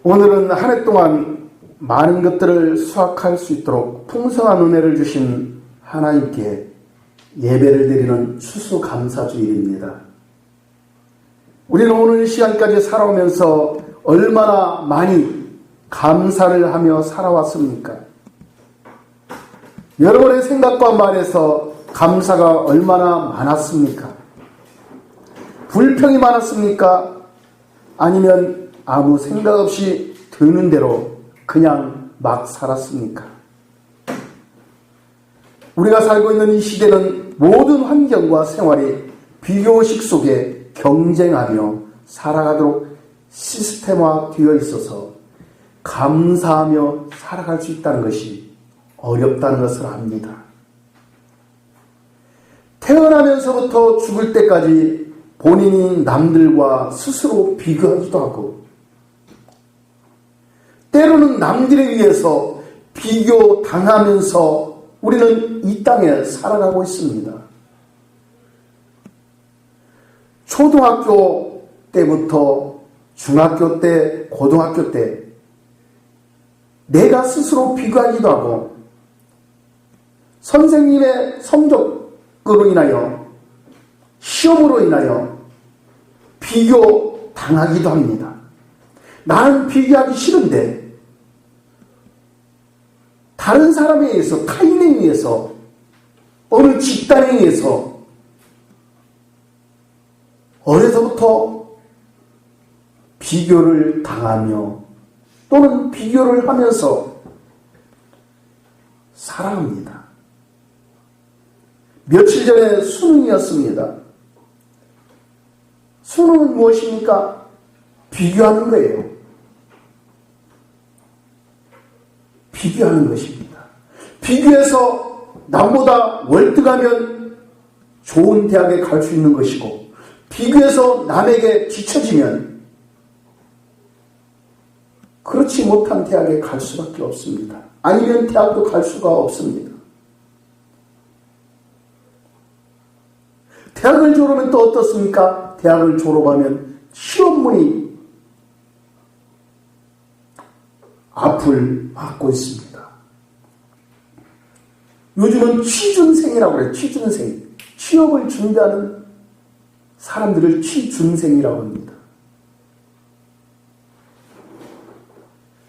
오늘은 한 해 동안 많은 것들을 수확할 수 있도록 풍성한 은혜를 주신 하나님께 예배를 드리는 추수감사주일입니다. 우리는 오늘 이 시간까지 살아오면서 얼마나 많이 감사를 하며 살아왔습니까? 여러분의 생각과 말에서 감사가 얼마나 많았습니까? 불평이 많았습니까? 아니면 아무 생각 없이 드는 대로 그냥 막 살았습니까? 우리가 살고 있는 이 시대는 모든 환경과 생활이 비교의식 속에 경쟁하며 살아가도록 시스템화되어 있어서 감사하며 살아갈 수 있다는 것이 어렵다는 것을 압니다. 태어나면서부터 죽을 때까지 본인이 남들과 스스로 비교하기도 하고 때로는 남들에 의해서 비교당하면서 우리는 이 땅에 살아가고 있습니다. 초등학교 때부터 중학교 때, 고등학교 때 내가 스스로 비교하기도 하고 선생님의 성적으로 인하여 시험으로 인하여 비교당하기도 합니다. 나는 비교하기 싫은데 다른 사람에 의해서, 타인에 의해서, 어느 집단에 의해서 어려서부터 비교를 당하며 또는 비교를 하면서 살아갑니다. 며칠 전에 수능이었습니다. 수능은 무엇입니까? 비교하는 거예요. 비교하는 것입니다. 비교해서 남보다 월등하면 좋은 대학에 갈 수 있는 것이고, 비교해서 남에게 뒤처지면 그렇지 못한 대학에 갈 수밖에 없습니다. 아니면 대학도 갈 수가 없습니다. 대학을 졸업하면 또 어떻습니까? 대학을 졸업하면 시험문이 앞을 막고 있습니다. 요즘은 취준생이라고 그래요. 취준생. 취업을 준비하는 사람들을 취준생이라고 합니다.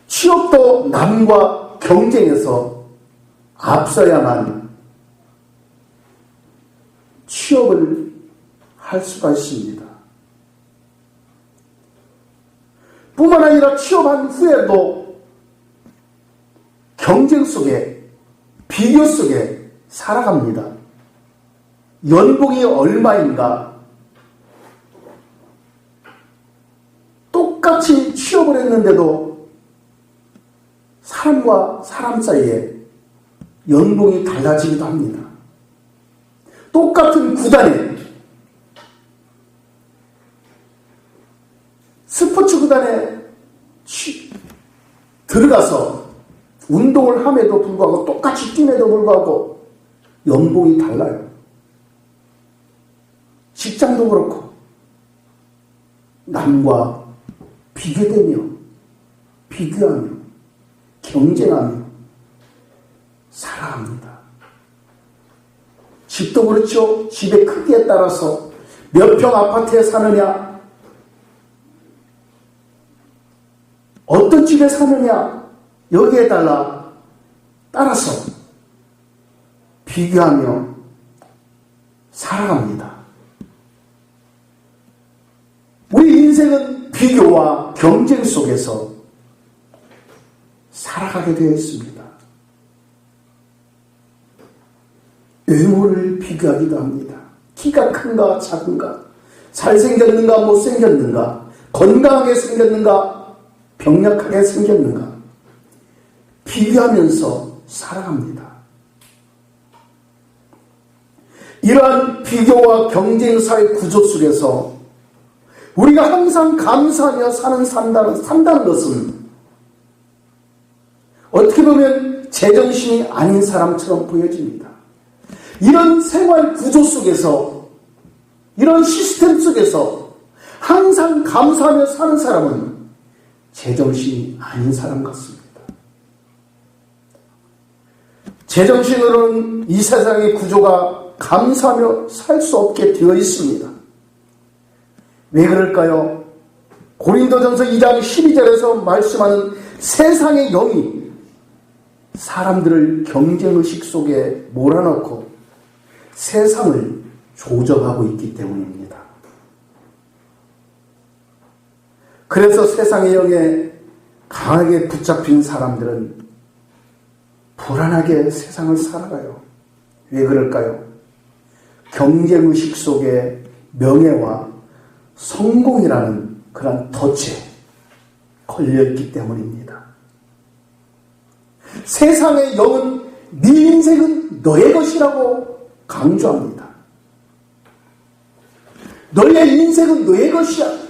취업도 남과 경쟁해서 앞서야만 취업을 할 수가 있습니다. 뿐만 아니라 취업한 후에도 경쟁 속에, 비교 속에 살아갑니다. 연봉이 얼마인가? 똑같이 취업을 했는데도 사람과 사람 사이에 연봉이 달라지기도 합니다. 똑같은 구단에, 스포츠 구단에 들어가서 운동을 함에도 불구하고, 똑같이 뛰면도 불구하고 연봉이 달라요. 직장도 그렇고 남과 비교되며 비교하며 경쟁하며 살아갑니다. 집도 그렇죠. 집의 크기에 따라서 몇 평 아파트에 사느냐, 어떤 집에 사느냐, 여기에 따라서 비교하며 살아갑니다. 우리 인생은 비교와 경쟁 속에서 살아가게 되어 있습니다. 외모를 비교하기도 합니다. 키가 큰가 작은가, 잘생겼는가 못생겼는가, 건강하게 생겼는가 병약하게 생겼는가 비교하면서 살아갑니다. 이러한 비교와 경쟁 사회 구조 속에서 우리가 항상 감사하며 산다는 것은 어떻게 보면 제정신이 아닌 사람처럼 보여집니다. 이런 생활 구조 속에서, 이런 시스템 속에서 항상 감사하며 사는 사람은 제정신이 아닌 사람 같습니다. 제정신으로는 이 세상의 구조가 감사하며 살 수 없게 되어 있습니다. 왜 그럴까요? 고린도전서 2장 12절에서 말씀하는 세상의 영이 사람들을 경쟁의식 속에 몰아넣고 세상을 조정하고 있기 때문입니다. 그래서 세상의 영에 강하게 붙잡힌 사람들은 불안하게 세상을 살아가요. 왜 그럴까요? 경쟁의식 속에 명예와 성공이라는 그런 덫에 걸려있기 때문입니다. 세상의 영은 네 인생은 너의 것이라고 강조합니다. 너의 인생은 너의 것이야.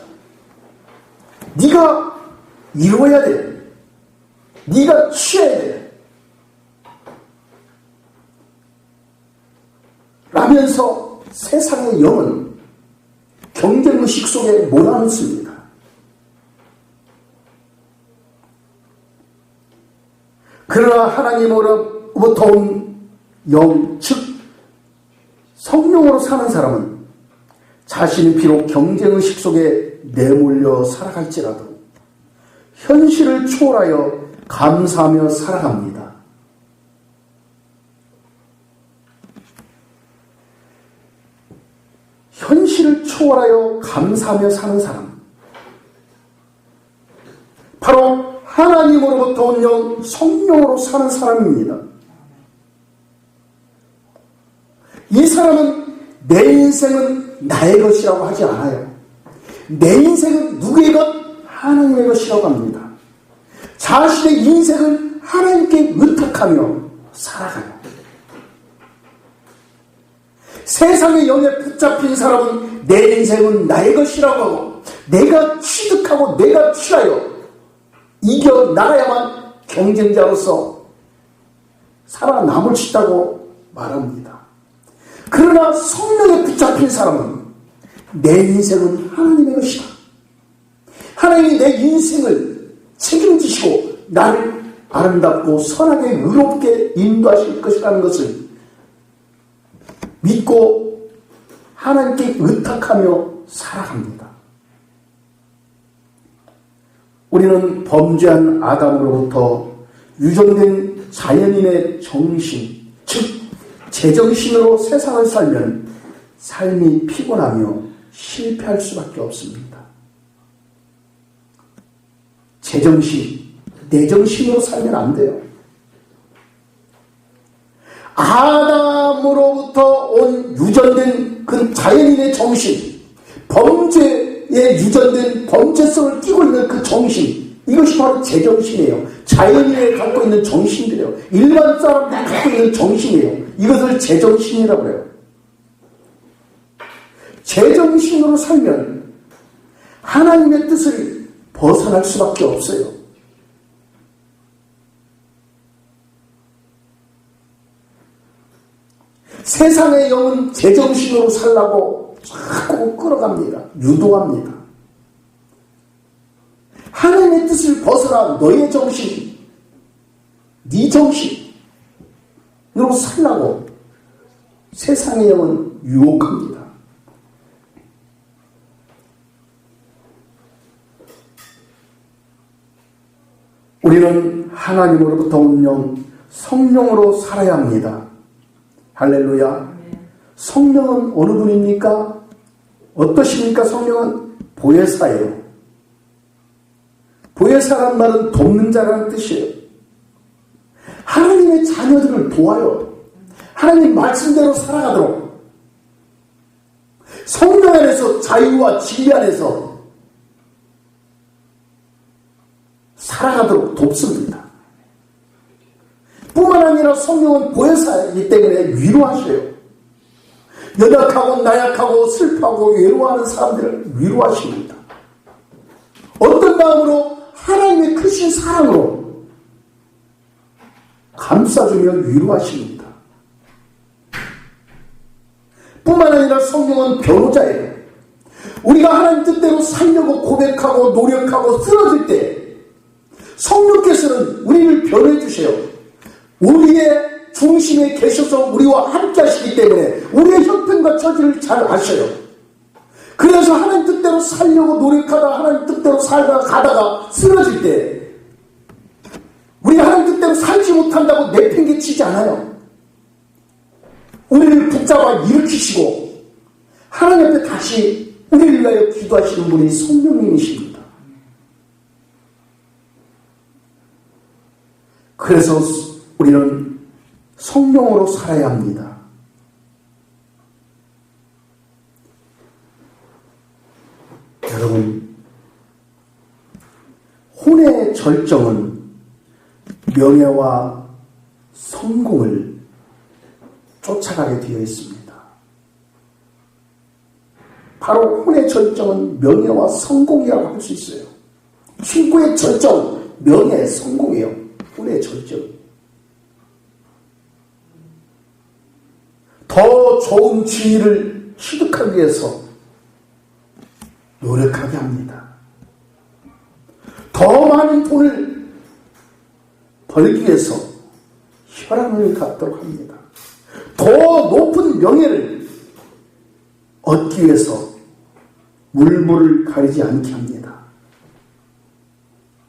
네가 이루어야 돼. 네가 취해야 돼. 라면서 세상의 영은 경쟁의식 속에 몰아넣습니다. 그러나 하나님으로부터 온 영, 즉 성령으로 사는 사람은 자신이 비록 경쟁의식 속에 내몰려 살아갈지라도 현실을 초월하여 감사하며 살아갑니다. 현실을 초월하여 감사하며 사는 사람, 바로 하나님으로부터 온 영, 성령으로 사는 사람입니다. 이 사람은 내 인생은 나의 것이라고 하지 않아요. 내 인생은 누구의 것? 하나님의 것이라고 합니다. 자신의 인생을 하나님께 의탁하며 살아가요. 세상의 영에 붙잡힌 사람은 내 인생은 나의 것이라고 하고 내가 취득하고 내가 취하여 이겨나가야만 경쟁자로서 살아남을 수 있다고 말합니다. 그러나 성령에 붙잡힌 사람은 내 인생은 하나님의 것이다. 하나님이 내 인생을 책임지시고 나를 아름답고 선하게 의롭게 인도하실 것이라는 것을 믿고 하나님께 의탁하며 살아갑니다. 우리는 범죄한 아담으로부터 유전된 자연인의 정신, 즉 제정신으로 세상을 살면 삶이 피곤하며 실패할 수밖에 없습니다. 제정신, 내 정신으로 살면 안 돼요. 아담으로부터 온 유전된 그 자연인의 정신, 범죄에 유전된 범죄성을 띠고 있는 그 정신, 이것이 바로 제정신이에요. 자연인이 갖고 있는 정신들이에요. 일반 사람들이 갖고 있는 정신이에요. 이것을 제정신이라고 해요. 제정신으로 살면 하나님의 뜻을 벗어날 수밖에 없어요. 세상의 영은 제정신으로 살라고 자꾸 끌어갑니다. 유도합니다. 하나님의 뜻을 벗어나 너의 정신, 네 정신으로 살라고 세상의 영은 유혹합니다. 우리는 하나님으로부터 온 영, 성령으로 살아야 합니다. 할렐루야. 성령은 어느 분입니까? 어떠십니까? 성령은 보혜사예요. 보혜사란 말은 돕는 자라는 뜻이에요. 하나님의 자녀들을 도와요. 하나님 말씀대로 살아가도록 성령 안에서 자유와 진리 안에서 살아가도록 돕습니다. 뿐만 아니라 성령은 보혜사이기 때문에 위로하셔요. 연약하고 나약하고 슬퍼하고 외로워하는 사람들을 위로하십니다. 어떤 마음으로? 하나님의 크신 사랑으로 감싸주며 위로하십니다. 뿐만 아니라 성령은 변호자예요. 우리가 하나님 뜻대로 살려고 고백하고 노력하고 쓰러질 때 성령께서는 우리를 변호해 주세요. 우리의 중심에 계셔서 우리와 함께 하시기 때문에 우리의 형편과 처지를 잘 아셔요. 그래서 하나님 뜻대로 살려고 노력하다가 하나님 뜻대로 살다가 가다가 쓰러질 때 우리가 하나님 뜻대로 살지 못한다고 내팽개치지 않아요. 우리를 붙잡아 일으키시고 하나님 앞에 다시 우리를 위하여 기도하시는 분이 성령님이십니다. 그래서 우리는 성령으로 살아야 합니다. 여러분, 혼의 절정은 명예와 성공을 쫓아가게 되어 있습니다. 바로 혼의 절정은 명예와 성공이라고 할 수 있어요. 친구의 절정, 명예, 성공이에요. 혼의 절정. 더 좋은 지위를 취득하기 위해서 노력하게 합니다. 더 많은 돈을 벌기 위해서 혈안을 갖도록 합니다. 더 높은 명예를 얻기 위해서 물불을 가리지 않게 합니다.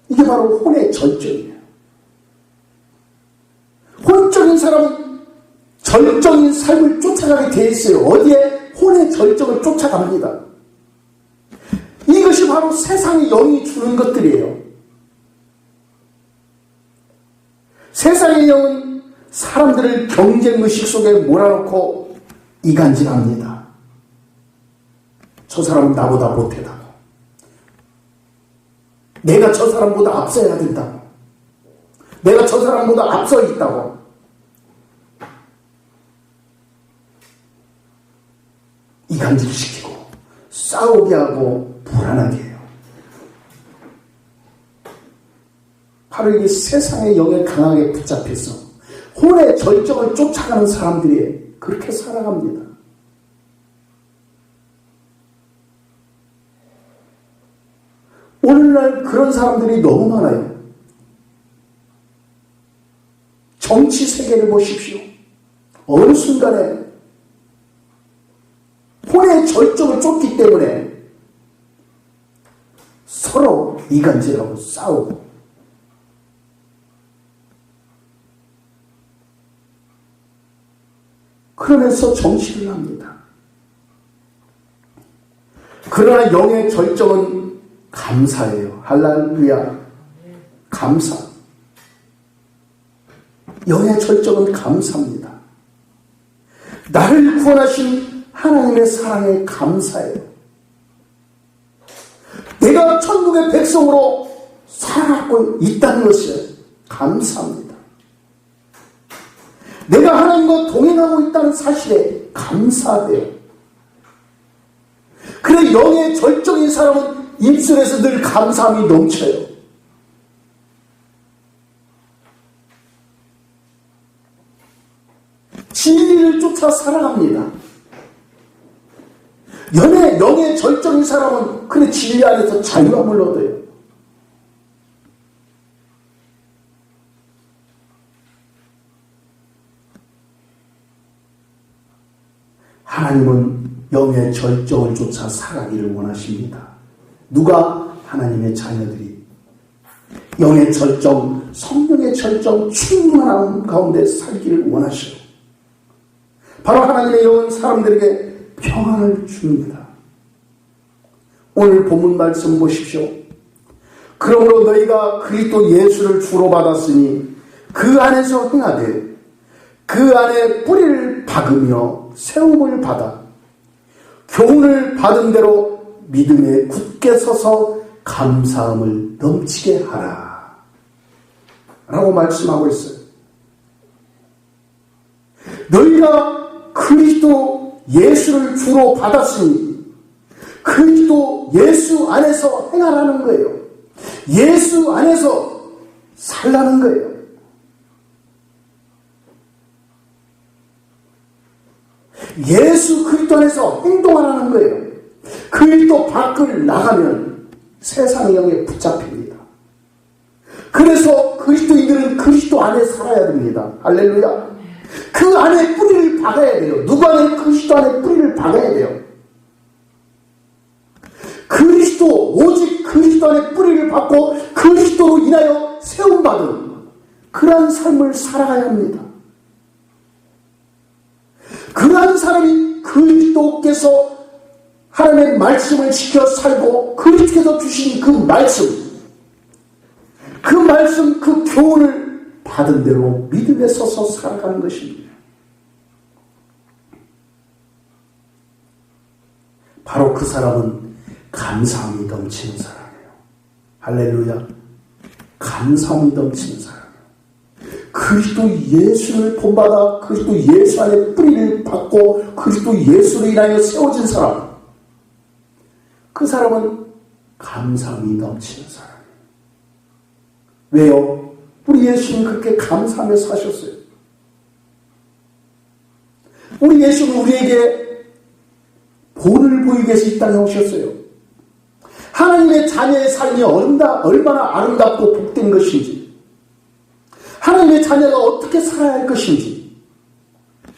이게 바로 혼의 절정이에요. 혼적인 사람은 절정인 삶을 쫓아가게 되어 있어요. 어디에? 혼의 절정을 쫓아갑니다. 이것이 바로 세상의 영이 주는 것들이에요. 세상의 영은 사람들을 경쟁의식 속에 몰아넣고 이간질합니다. 저 사람은 나보다 못하다고. 내가 저 사람보다 앞서야 된다고. 내가 저 사람보다 앞서 있다고. 이간질시키고 싸우게 하고 불안하게 해요. 바로 이게 세상의 영에 강하게 붙잡혀서 혼의 절정을 쫓아가는 사람들이 그렇게 살아갑니다. 오늘날 그런 사람들이 너무 많아요. 정치 세계를 보십시오. 어느 순간에 혼의 절정을 쫓기 때문에 서로 이간질하고 싸우고 그러면서 정치를 합니다. 그러나 영의 절정은 감사예요. 할렐루야. 감사. 영의 절정은 감사입니다. 나를 구원하신 하나님의 사랑에 감사해요. 내가 천국의 백성으로 살아가고 있다는 것에 감사합니다. 내가 하나님과 동행하고 있다는 사실에 감사해요. 그래 영의 절정인 사람은 입술에서 늘 감사함이 넘쳐요. 진리를 쫓아 살아갑니다. 영의 절정인 사람은 그래 진리 안에서 자유함을 얻어요. 하나님은 영의 절정을 쫓아 살아가기를 원하십니다. 누가? 하나님의 자녀들이 영의 절정, 성령의 절정, 충만함 가운데 살기를 원하시오. 바로 하나님의 영은 사람들에게 평안을 줍니다. 오늘 본문 말씀 보십시오. 그러므로 너희가 그리스도 예수를 주로 받았으니 그 안에서 행하되 그 안에 뿌리를 박으며 세움을 받아 교훈을 받은 대로 믿음에 굳게 서서 감사함을 넘치게 하라 라고 말씀하고 있어요. 너희가 그리스도 예수를 주로 받았으니 그리스도 예수 안에서 행하라는 거예요. 예수 안에서 살라는 거예요. 예수 그리스도 안에서 행동하라는 거예요. 그리스도 밖을 나가면 세상의 영에 붙잡힙니다. 그래서 그리스도인들은 그리스도 안에 살아야 됩니다. 할렐루야. 그 안에 뿌리를 박아야 돼요. 누구 안에? 그리스도 안에 뿌리를 박아야 돼요. 그리스도, 오직 그리스도 안에 뿌리를 박고 그리스도로 인하여 세움받은 그러한 삶을 살아가야 합니다. 그러한 사람이 그리스도께서 하나님의 말씀을 지켜 살고 그리스도께서 주신 그 말씀, 그 교훈을 받은 대로 믿음에 서서 살아가는 것입니다. 바로 그 사람은 감사함이 넘치는 사람이에요. 할렐루야. 감사함이 넘치는 사람이에요. 그리스도 예수를 본받아 그리스도 예수 안에 뿌리를 받고 그리스도 예수로 인하여 세워진 사람, 그 사람은 감사함이 넘치는 사람이에요. 왜요? 우리 예수는 그렇게 감사하며 사셨어요. 우리 예수는 우리에게 본을 보이기 위해서 이 땅에 오셨어요. 하나님의 자녀의 삶이 얼마나 아름답고 복된 것인지, 하나님의 자녀가 어떻게 살아야 할 것인지,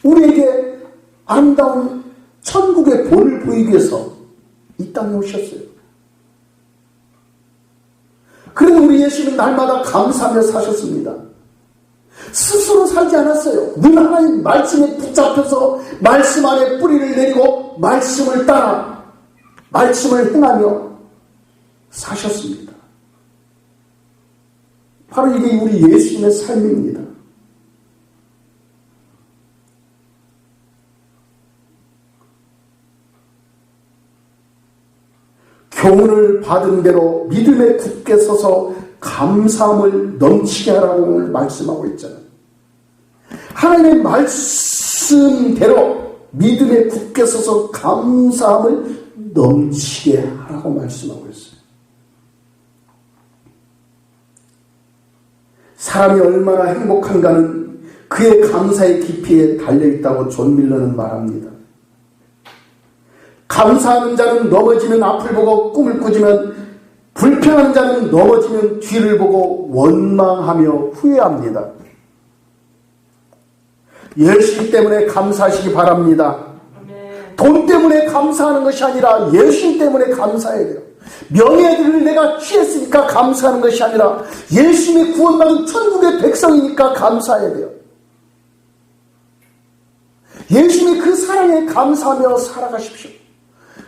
우리에게 아름다운 천국의 본을 보이기 위해서 이 땅에 오셨어요. 그래도 우리 예수는 날마다 감사하며 사셨습니다. 스스로 살지 않았어요. 늘 하나님 말씀에 붙잡혀서 말씀 안에 뿌리를 내리고 말씀을 따라 말씀을 행하며 사셨습니다. 바로 이게 우리 예수님의 삶입니다. 교훈을 받은 대로 믿음에 굳게 서서 감사함을 넘치게 하라고 오늘 말씀하고 있잖아요. 하나님의 말씀대로 믿음에 굳게 서서 감사함을 넘치게 하라고 말씀하고 있어요. 사람이 얼마나 행복한가는 그의 감사의 깊이에 달려있다고 존 밀러는 말합니다. 감사하는 자는 넘어지면 앞을 보고 꿈을 꾸지만 불평하는 자는 넘어지면 뒤를 보고 원망하며 후회합니다. 예수님 때문에 감사하시기 바랍니다. 돈 때문에 감사하는 것이 아니라 예수님 때문에 감사해야 돼요. 명예들을 내가 취했으니까 감사하는 것이 아니라 예수님의 구원받은 천국의 백성이니까 감사해야 돼요. 예수님의 그 사랑에 감사하며 살아가십시오.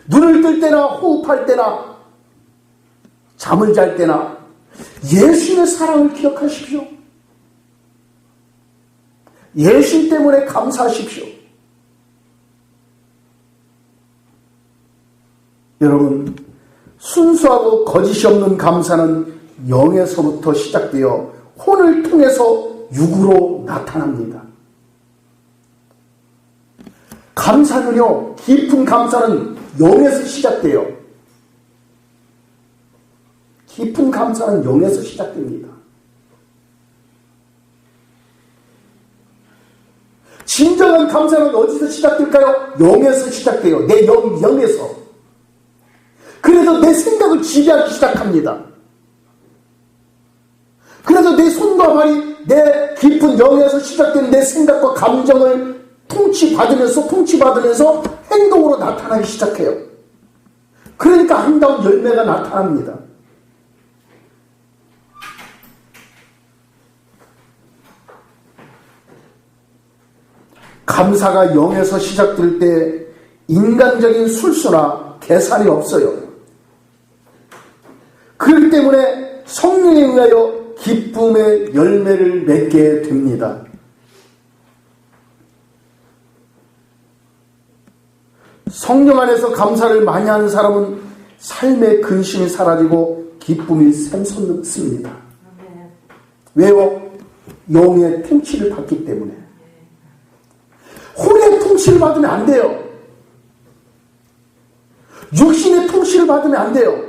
눈을 뜰 때나 호흡할 때나 잠을 잘 때나 예수님의 사랑을 기억하십시오. 예수님 때문에 감사하십시오. 여러분, 순수하고 거짓이 없는 감사는 영에서부터 시작되어 혼을 통해서 육으로 나타납니다. 감사는요, 깊은 감사는 영에서 시작돼요. 깊은 감사는 영에서 시작됩니다. 진정한 감사는 어디서 시작될까요? 영에서 시작돼요. 내 영에서. 그래서 내 생각을 지배하기 시작합니다. 그래서 내 손과 발이 내 깊은 영에서 시작된 내 생각과 감정을 통치받으면서 행동으로 나타나기 시작해요. 그러니까 아름다운 열매가 나타납니다. 감사가 영에서 시작될 때 인간적인 술수나 계산이 없어요. 그렇기 때문에 성령에 의하여 기쁨의 열매를 맺게 됩니다. 성령 안에서 감사를 많이 하는 사람은 삶의 근심이 사라지고 기쁨이 샘솟습니다. 왜요? 영의 통치를 받기 때문에. 혼의 통치를 받으면 안 돼요. 육신의 통치를 받으면 안 돼요.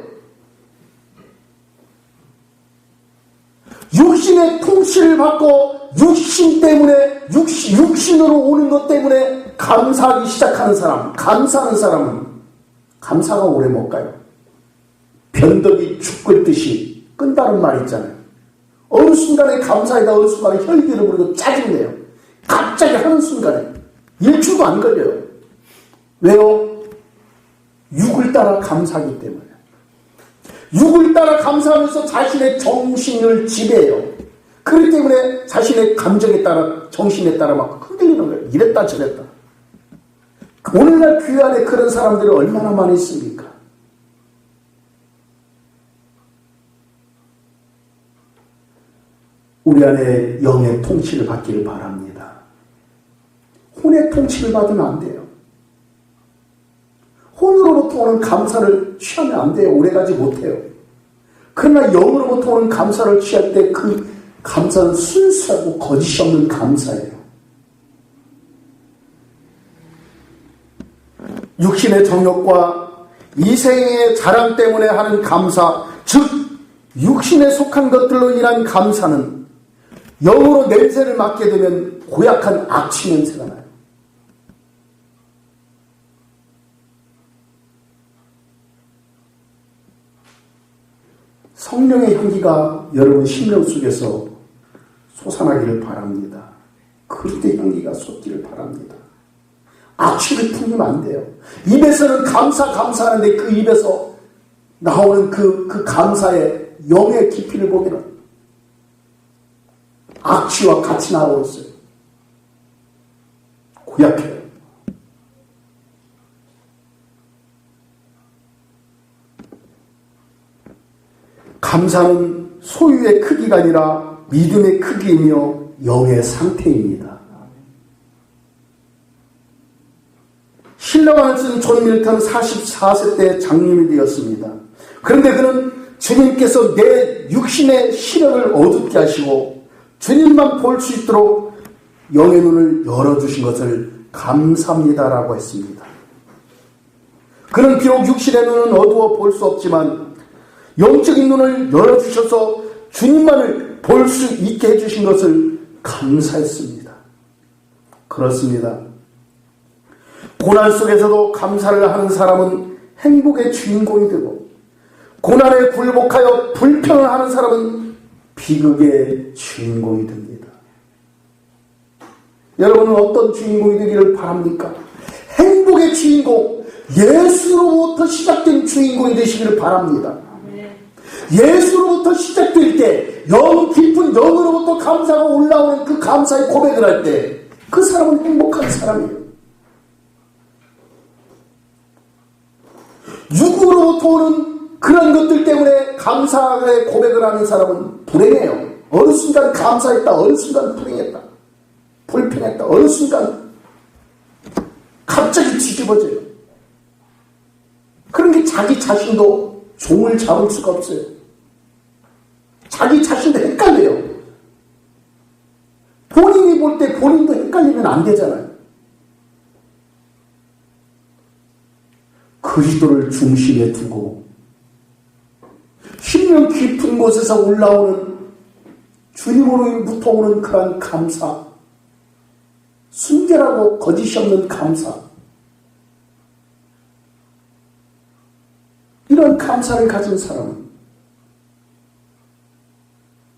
육신의 통치를 받고 육신으로 오는 것 때문에 감사하기 시작하는 사람, 감사하는 사람은 감사가 오래 못 가요. 변덕이 죽 끓듯이 끈다는 말 있잖아요. 어느 순간에 감사이다, 어느 순간에 혈기를 부리고 짜증내요. 갑자기 하는 순간에 1초도 안 걸려요. 왜요? 육을 따라 감사하기 때문에. 육을 따라 감사하면서 자신의 정신을 지배해요. 그렇기 때문에 자신의 감정에 따라, 정신에 따라 막 흔들리는 거예요. 이랬다 저랬다. 오늘날 교회 안에 그런 사람들이 얼마나 많이 있습니까? 우리 안에 영의 통치를 받기를 바랍니다. 혼의 통치를 받으면 안 돼요. 혼으로부터 오는 감사를 취하면 안 돼요. 오래가지 못해요. 그러나 영으로부터 오는 감사를 취할 때 그 감사는 순수하고 거짓이 없는 감사예요. 육신의 정욕과 이생의 자랑 때문에 하는 감사, 즉 육신에 속한 것들로 인한 감사는 영으로 냄새를 맡게 되면 고약한 악취 냄새가 나요. 성령의 향기가 여러분 심령 속에서 솟아나기를 바랍니다. 그리스도의 향기가 솟기를 바랍니다. 악취를 풍기면 안 돼요. 입에서는 감사하는데 그 입에서 나오는 그 감사의 영의 깊이를 보면 악취와 같이 나오고 있어요. 고약해요. 감사는 소유의 크기가 아니라 믿음의 크기이며 영의 상태입니다. 신라가 쓴 존 밀턴 44세 때 장님이 되었습니다. 그런데 그는 주님께서 내 육신의 시력을 어둡게 하시고 주님만 볼 수 있도록 영의 눈을 열어주신 것을 감사합니다라고 했습니다. 그는 비록 육신의 눈은 어두워 볼 수 없지만 영적인 눈을 열어주셔서 주님만을 볼 수 있게 해주신 것을 감사했습니다. 그렇습니다. 고난 속에서도 감사를 하는 사람은 행복의 주인공이 되고 고난에 굴복하여 불평을 하는 사람은 비극의 주인공이 됩니다. 여러분은 어떤 주인공이 되기를 바랍니까? 행복의 주인공, 예수로부터 시작된 주인공이 되시기를 바랍니다. 예수로부터 시작될 때 영 깊은 영으로부터 감사가 올라오는 그 감사의 고백을 할 때 그 사람은 행복한 사람이에요. 육으로부터 오는 그런 것들 때문에 감사의 고백을 하는 사람은 불행해요. 어느 순간 감사했다, 어느 순간 불행했다, 불평했다, 어느 순간 갑자기 뒤집어져요. 그런 게 자기 자신도 종을 잡을 수가 없어요. 자기 자신도 헷갈려요. 본인이 볼 때 본인도 헷갈리면 안 되잖아요. 그리스도를 중심에 두고 심령 깊은 곳에서 올라오는 주님으로부터 오는 그런 감사, 순결하고 거짓이 없는 감사, 이런 감사를 가진 사람은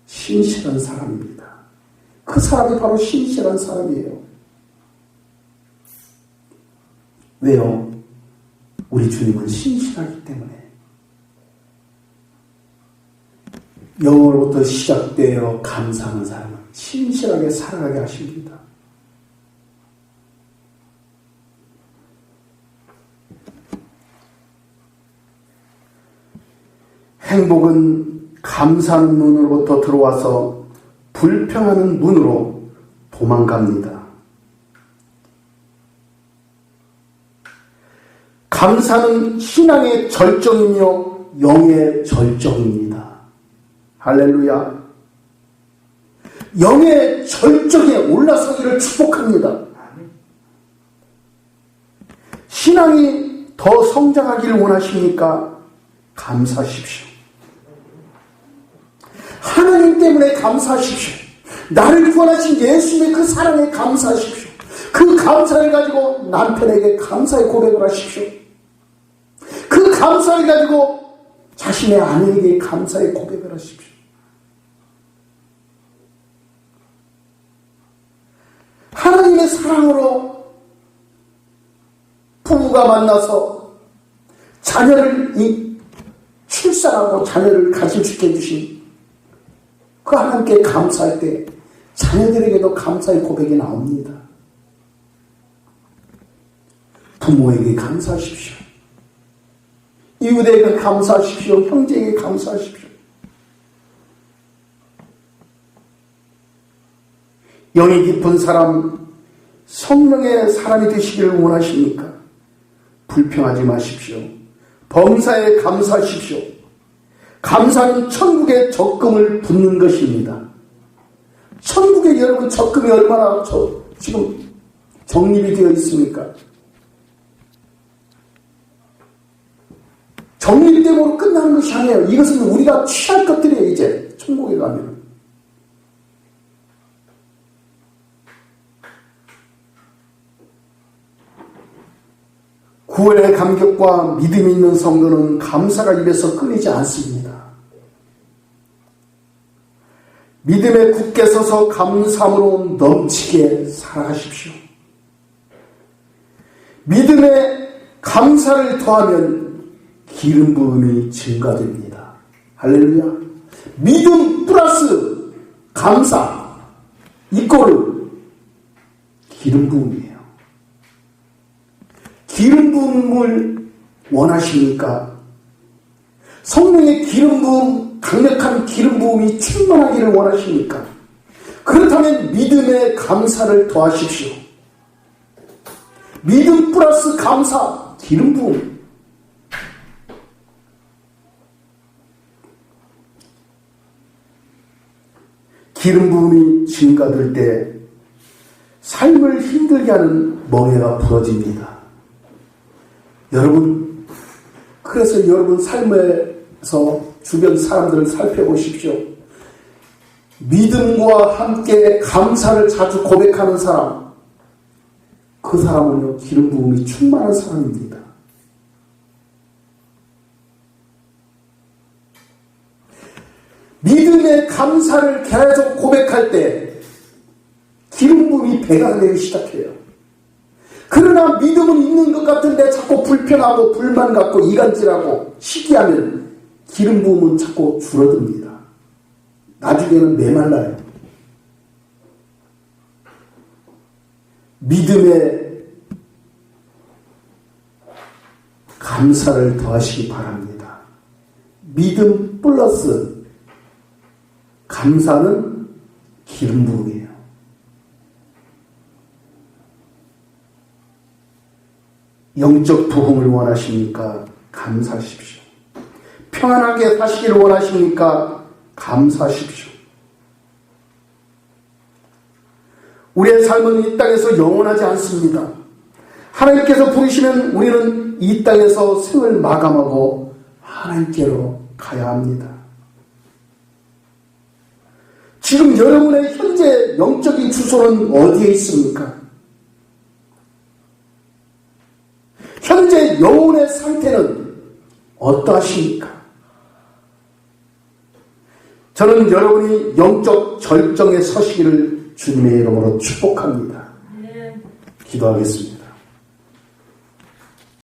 신실한 사람입니다. 그 사람이 바로 신실한 사람이에요. 왜요? 우리 주님은 신실하기 때문에. 영으로부터 시작되어 감사하는 사람은 신실하게 살아가게 하십니다. 행복은 감사하는 눈으로부터 들어와서 불평하는 눈으로 도망갑니다. 감사는 신앙의 절정이며 영의 절정입니다. 할렐루야. 영의 절정에 올라서기를 축복합니다. 신앙이 더 성장하기를 원하십니까? 감사하십시오. 하나님 때문에 감사하십시오. 나를 구원하신 예수님의 그 사랑에 감사하십시오. 그 감사를 가지고 남편에게 감사의 고백을 하십시오. 그 감사를 가지고 자신의 아내에게 감사의 고백을 하십시오. 하나님의 사랑으로 부부가 만나서 자녀를 출산하고 자녀를 가질 수 있게 해주신 그 하나님께 감사할 때 자녀들에게도 감사의 고백이 나옵니다. 부모에게 감사하십시오. 이웃에게 감사하십시오. 형제에게 감사하십시오. 영이 깊은 사람, 성령의 사람이 되시기를 원하십니까? 불평하지 마십시오. 범사에 감사하십시오. 감사는 천국에 적금을 붓는 것입니다. 천국에 여러분 적금이 얼마나 지금 적립이 되어 있습니까? 적립됨으로 끝나는 것이 아니에요. 이것은 우리가 취할 것들이에요. 이제 천국에 가면. 구원의 감격과 믿음이 있는 성도는 감사가 입에서 끊이지 않습니다. 믿음에 굳게 서서 감사함으로 넘치게 살아가십시오. 믿음에 감사를 더하면 기름 부음이 증가됩니다. 할렐루야. 믿음 플러스 감사 이꼴 기름 부음이에요. 기름 부음을 원하십니까? 성령의 기름 부음, 강력한 기름 부음이 충만하기를 원하십니까? 그렇다면 믿음에 감사를 더하십시오. 믿음 플러스 감사, 기름 부음. 기름 부음이 증가될 때 삶을 힘들게 하는 멍에가 부러집니다. 여러분, 그래서 여러분 삶에서 주변 사람들을 살펴보십시오. 믿음과 함께 감사를 자주 고백하는 사람, 그 사람은요, 기름 부음이 충만한 사람입니다. 믿음의 감사를 계속 고백할 때 기름 부음이 배가 되기 시작해요. 그러나 믿음은 있는 것 같은데 자꾸 불평하고 불만 갖고 이간질하고 시기하면 기름 부음은 자꾸 줄어듭니다. 나중에는 메말라요. 믿음에 감사를 더하시기 바랍니다. 믿음 플러스 감사는 기름 부음이에요. 영적 부흥을 원하십니까? 감사하십시오. 평안하게 사시기를 원하십니까? 감사하십시오. 우리의 삶은 이 땅에서 영원하지 않습니다. 하나님께서 부르시면 우리는 이 땅에서 생을 마감하고 하나님께로 가야 합니다. 지금 여러분의 현재 영적인 주소는 어디에 있습니까? 현재 영혼의 상태는 어떠하십니까? 저는 여러분이 영적 절정에 서시기를 주님의 이름으로 축복합니다. 기도하겠습니다.